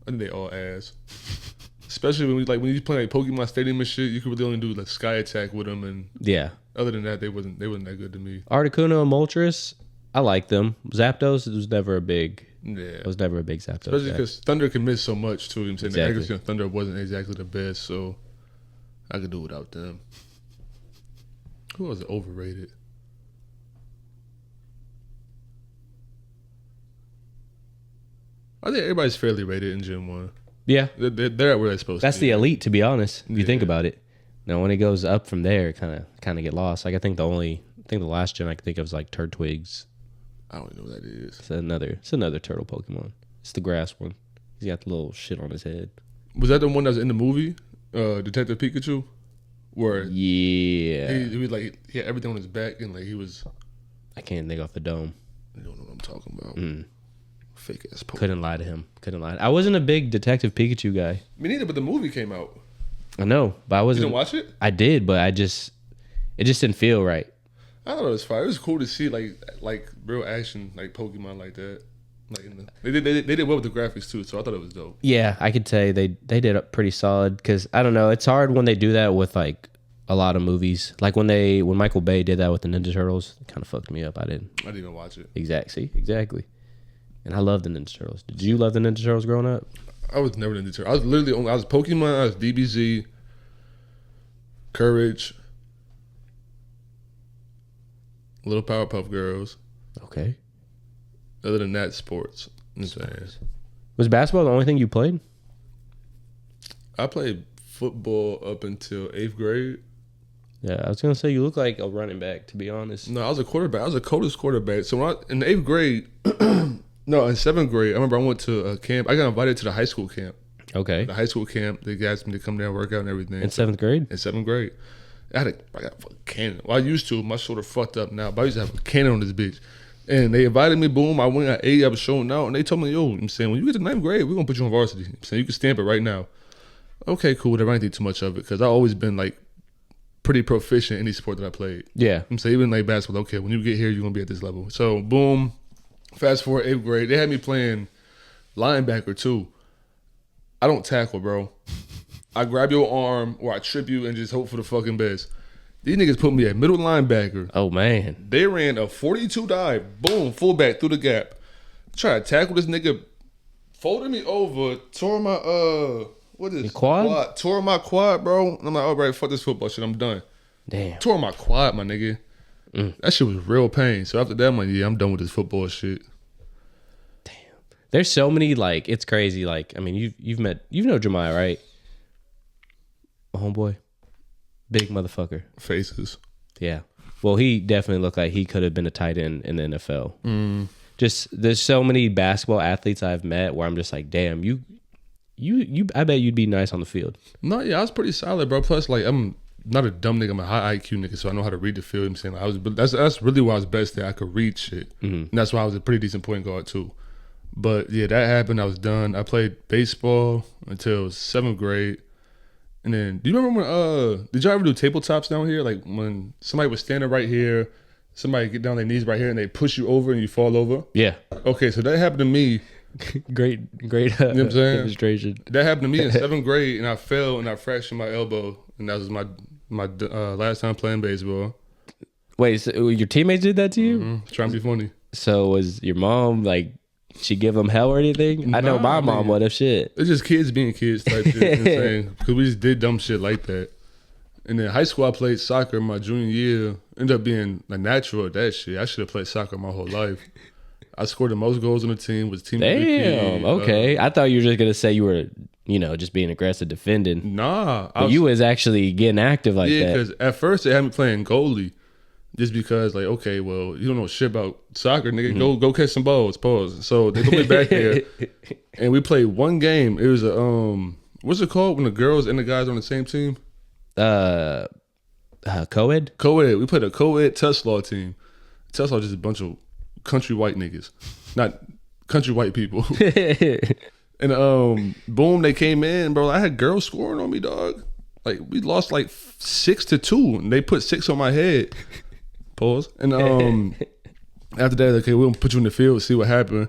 I think they all ass. Especially when you play like Pokemon Stadium and shit, you could really only do like Sky Attack with them, and Yeah. other than that, they wasn't that good to me. Articuno and Moltres, I like them. Zapdos was never a big Yeah, I was never a big Zapdos especially guy. because Thunder can miss so much too. You know what I'm saying Exactly. the accuracy on Thunder wasn't exactly the best, so I could do without them. Who was overrated? I think everybody's fairly rated in Gen 1. Yeah. They're at where they're supposed That's to be. the elite, to be honest, if you think Yeah. about it. Now when it goes up from there, kind of get lost. Like I think the last gen I can think of is like Turtwigs. I don't even know what that is. It's another turtle Pokemon. It's the grass one. He's got the little shit on his head. Was that the one that was in the movie, Detective Pikachu? Where Yeah. he was like, he had everything on his back and like he was. I can't think off the dome. You don't know what I'm talking about. Fake ass Pokemon. Couldn't lie to him. I wasn't a big Detective Pikachu guy. Me neither, but the movie came out. I know, but I You wasn't. didn't watch it? I did, but it just didn't feel right. I thought it was fire. It was cool to see like real action like Pokemon like that. Like they did well with the graphics too, so I thought it was dope. Yeah, I could say they did it pretty solid because I don't know. It's hard when they do that with like a lot of movies. Like when Michael Bay did that with the Ninja Turtles, it kind of fucked me up. I didn't even watch it. exactly. And I love the Ninja Turtles. Did you love the Ninja Turtles growing up? I was never into Turtles. I was literally I was Pokemon. I was DBZ, Courage, Little Powerpuff Girls. Okay. Other than that, sports. You know what I'm saying? Was basketball the only thing you played? I played football up until 8th grade. Yeah, I was gonna say you look like a running back. To be honest. No, I was a quarterback. I was the coldest quarterback. So when in the 8th grade, no, in 7th grade, I remember I went to a camp. I got invited to the high school camp. Okay. The high school camp, they asked me to come down, work out, and everything. In 7th grade. In 7th grade, I got a fucking cannon. Well, I used to. My shoulder fucked up now, but I used to have a cannon on this bitch. And they invited me. Boom, I went at 8. I was showing out, and they told me, "Yo, I'm saying when you get to 9th grade, we're gonna put you on varsity. I'm saying you can stamp it right now." Okay, cool. Whatever. I didn't think too much of it because I always been like pretty proficient in any sport that I played. Yeah. I'm saying even like basketball. Okay, when you get here, you're gonna be at this level. So boom, fast forward 8th grade, they had me playing linebacker too. I don't tackle, bro. I grab your arm or I trip you and just hope for the fucking best. These niggas put me at middle linebacker. Oh man. They ran a 42 dive, boom, fullback through the gap. Try to tackle this nigga, folded me over, tore my what is your quad? Tore my quad, bro. And I'm like, all right, fuck this football shit, I'm done. Damn. Tore my quad, my nigga. That shit was real pain. So after that, I'm like, yeah, I'm done with this football shit. Damn. There's so many, like, it's crazy. Like, I mean, you know Jemiah, right? Homeboy. Big motherfucker. Faces. Yeah. Well, he definitely looked like he could have been a tight end in the NFL. Just there's so many basketball athletes I've met where I'm just like, damn, you I bet you'd be nice on the field. No, yeah, I was pretty solid, bro. Plus, like, I'm not a dumb nigga. I'm a high IQ nigga, so I know how to read the field. I'm saying, like, that's really why I was best at. I could read shit, and that's why I was a pretty decent point guard too. But yeah, that happened. I was done. I played baseball until 7th grade. And then, do you remember when, did y'all ever do tabletops down here? Like when somebody was standing right here, somebody get down their knees right here and they push you over and you fall over? Yeah. Okay, so that happened to me. great You know what I'm saying? demonstration. That happened to me in 7th grade and I fell and I fractured my elbow. And that was my last time playing baseball. Wait, so your teammates did that to you? Trying to be funny. So was your mom like, she give them hell or anything? I know my mom would have shit. It's just kids being kids type shit. You know what I'm saying? Because we just did dumb shit like that. And then high school, I played soccer my junior year. Ended up being a natural at that shit. I should have played soccer my whole life. I scored the most goals on the team. Was team Damn. MVP. Okay. I thought you were just gonna say you were, just being aggressive, defending. Nah. But you was actually getting active like that. Yeah, because at first they had me playing goalie. Just because, like, okay, well, you don't know shit about soccer, nigga. Go catch some balls. Pause. So they put me back there, and we played one game. It was a what's it called when the girls and the guys are on the same team? Co-ed. Co-ed. We played a co-ed Tesla team. Tesla just a bunch of country white niggas, not country white people. And boom, they came in, bro. I had girls scoring on me, dog. Like we lost like 6-2, and they put 6 on my head. Pause. And after that, okay, we'll put you in the field, see what happened.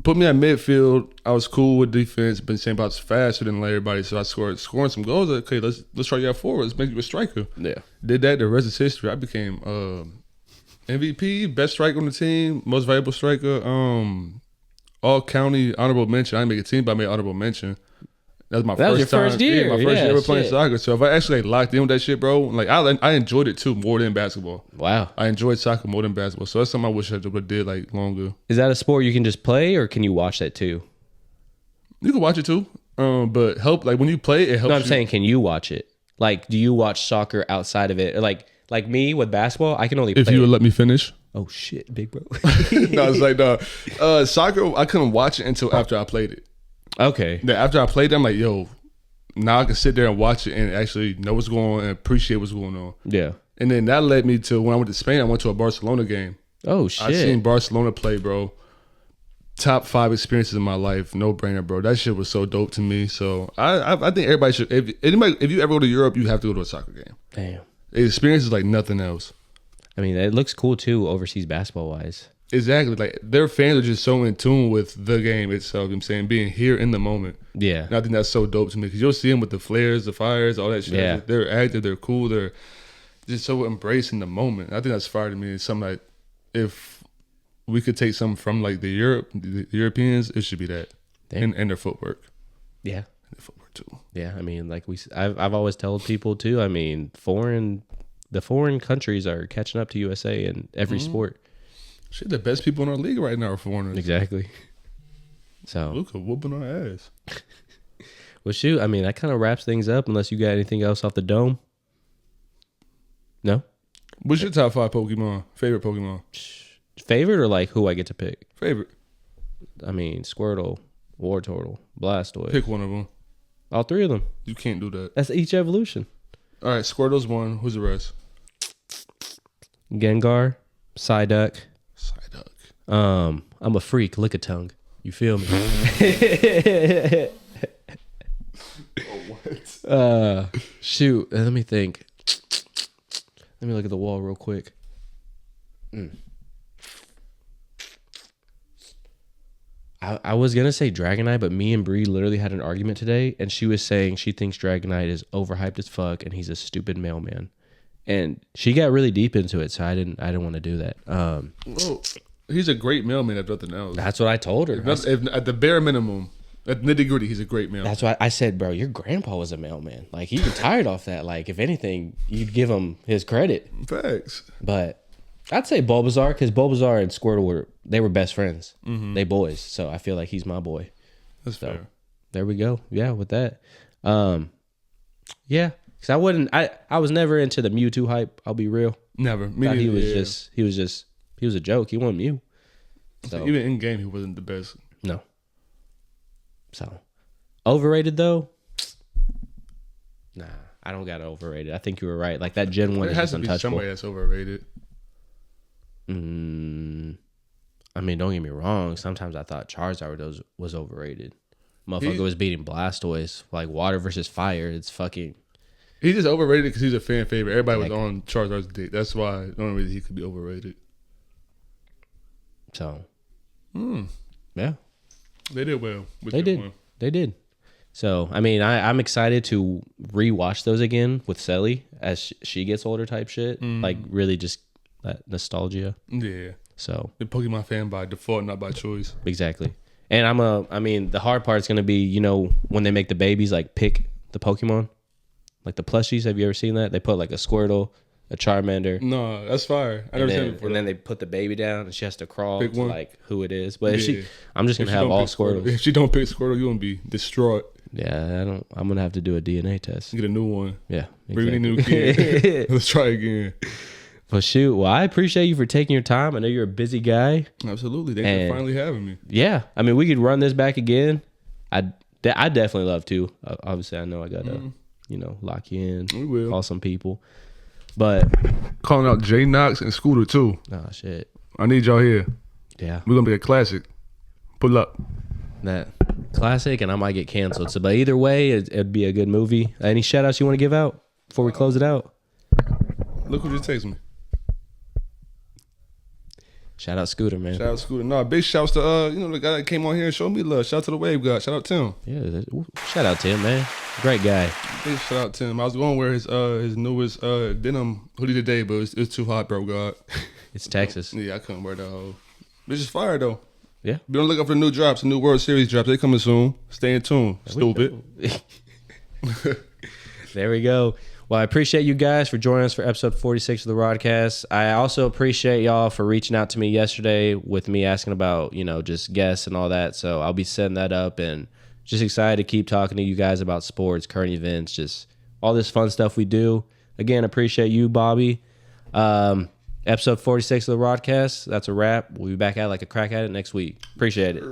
Put me at midfield. I was cool with defense, but same about faster than everybody. So I scoring some goals. Okay, let's try you out forward. Let's make you a striker. Yeah. Did that. The rest is history. I became MVP, best striker on the team, most valuable striker. All county honorable mention. I didn't make a team, but I made honorable mention. That was my That was your first first year. Yeah, my first year ever playing shit. soccer. So if I actually locked in with that shit, bro, like I enjoyed it too more than basketball. Wow. I enjoyed soccer more than basketball. So that's something I wish I would have did like longer. Is that a sport you can just play, or can you watch that too? You can watch it too. But help like when you play, it helps. No, I'm you. saying, can you watch it? Like, do you watch soccer outside of it? Or like me with basketball, I can only If play you would it. let me finish. Oh shit, big bro. No, it's like soccer. I couldn't watch it until after I played it. Okay. Then after I played it, I'm like, yo, now I can sit there and watch it and actually know what's going on and appreciate what's going on. Yeah. And then that led me to when I went to Spain. I went to a Barcelona game. Oh shit. I seen Barcelona play, bro. Top 5 experiences in my life, no brainer, bro. That shit was so dope to me. So I think everybody should. If you ever go to Europe, you have to go to a soccer game. Damn. The experience is like nothing else. I mean, it looks cool too, overseas basketball wise. Exactly, like their fans are just so in tune with the game itself. You know what I'm saying, being here in the moment. Yeah. And I think that's so dope to me because you'll see them with the flares, the fires, all that shit. Yeah. They're active, they're cool, they're just so embracing the moment. I think that's fire to me. It's something like if we could take something from like the Europeans, it should be that. Damn. And their footwork. Yeah. And their footwork too. Yeah. I mean, like I've always told people too. I mean, the foreign countries are catching up to USA in every sport. Shit, the best people in our league right now are foreigners. Exactly. So Luka whooping our ass. well, shoot. I mean, that kind of wraps things up. Unless you got anything else off the dome. No. What's your top 5 Pokemon? Favorite Pokemon? Favorite or like who I get to pick? Favorite. I mean, Squirtle, Wartortle, Blastoise. Pick one of them. All 3 of them. You can't do that. That's each evolution. All right, Squirtle's one. Who's the rest? Gengar, Psyduck. Psyduck. I'm a freak. Lick a tongue. You feel me? What? Shoot. Let me think. Let me look at the wall real quick. I was gonna say Dragonite, but me and Bree literally had an argument today, and she was saying she thinks Dragonite is overhyped as fuck, and he's a stupid mailman. And she got really deep into it, so I didn't want to do that. Well, he's a great mailman if nothing else. That's what I told her. If at the bare minimum, at nitty gritty, he's a great mailman. That's why I said, bro, your grandpa was a mailman. Like, he retired off that. Like, if anything, you'd give him his credit. Facts. But I'd say Bulbasaur, because Bulbasaur and Squirtle were best friends. Mm-hmm. They boys. So I feel like he's my boy. That's fair. There we go. Yeah, with that. Yeah. Because I was never into the Mewtwo hype. I'll be real. Never. He was a joke. He wasn't Mew. So even in game, he wasn't the best. No. So overrated though. Nah, I don't got overrated. I think you were right. Like that Gen 1 is just untouchable. It has to be somebody that's overrated. I mean, don't get me wrong. Sometimes I thought Charizard was overrated. Motherfucker was beating Blastoise. Like water versus fire. It's fucking... He's just overrated because he's a fan favorite. Everybody was on Charizard's dick. That's why the only reason he could be overrated. So, yeah. They did well. They did. So, I mean, I'm excited to rewatch those again with Selly as she gets older type shit. Like, really just that nostalgia. Yeah. So. The Pokemon fan by default, not by choice. Exactly. And the hard part's going to be, when they make the babies, like, pick the Pokemon. Like the plushies, have you ever seen that? They put like a Squirtle, a Charmander. No, that's fire. I never seen it before. And then they put the baby down, and she has to crawl pick to one. Like who it is. But I'm just gonna have all Squirtles. If she don't pick Squirtle, you gonna be distraught. Yeah, I'm gonna have to do a DNA test. Get a new one. Yeah, exactly. Bring a new kid. Let's try again. Well, shoot. Well, I appreciate you for taking your time. I know you're a busy guy. Absolutely. Thanks for finally having me. Yeah, I mean, we could run this back again. I definitely love to. Obviously, I know I gotta. Lock you in. We will. Call some people. But calling out Jay Knox and Scooter too. Oh shit. I need y'all here. Yeah. We're gonna be a classic. Pull up. That classic, and I might get canceled. So, but either way, it'd be a good movie. Any shout outs you want to give out before we close it out? Look who just texted me. Shout out Scooter, man. Shout out Scooter. No, big shouts to the guy that came on here and showed me love. Shout out to the Wave guy. Shout out Tim. Yeah, shout out Tim, man. Great guy. Big shout out Tim. I was going to wear his newest denim hoodie today, but it's too hot, bro. God. It's Texas. Yeah, I couldn't wear that whole. This is fire though. Yeah. Be on the lookout for the new drops, the new World Series drops. They coming soon. Stay in tune. Stupid. There we go. Well, I appreciate you guys for joining us for episode 46 of the Rodcast. I also appreciate y'all for reaching out to me yesterday with me asking about, just guests and all that. So I'll be setting that up and just excited to keep talking to you guys about sports, current events, just all this fun stuff we do. Again, appreciate you, Bobby. Episode 46 of the Rodcast. That's a wrap. We'll be back at like a crack at it next week. Appreciate it.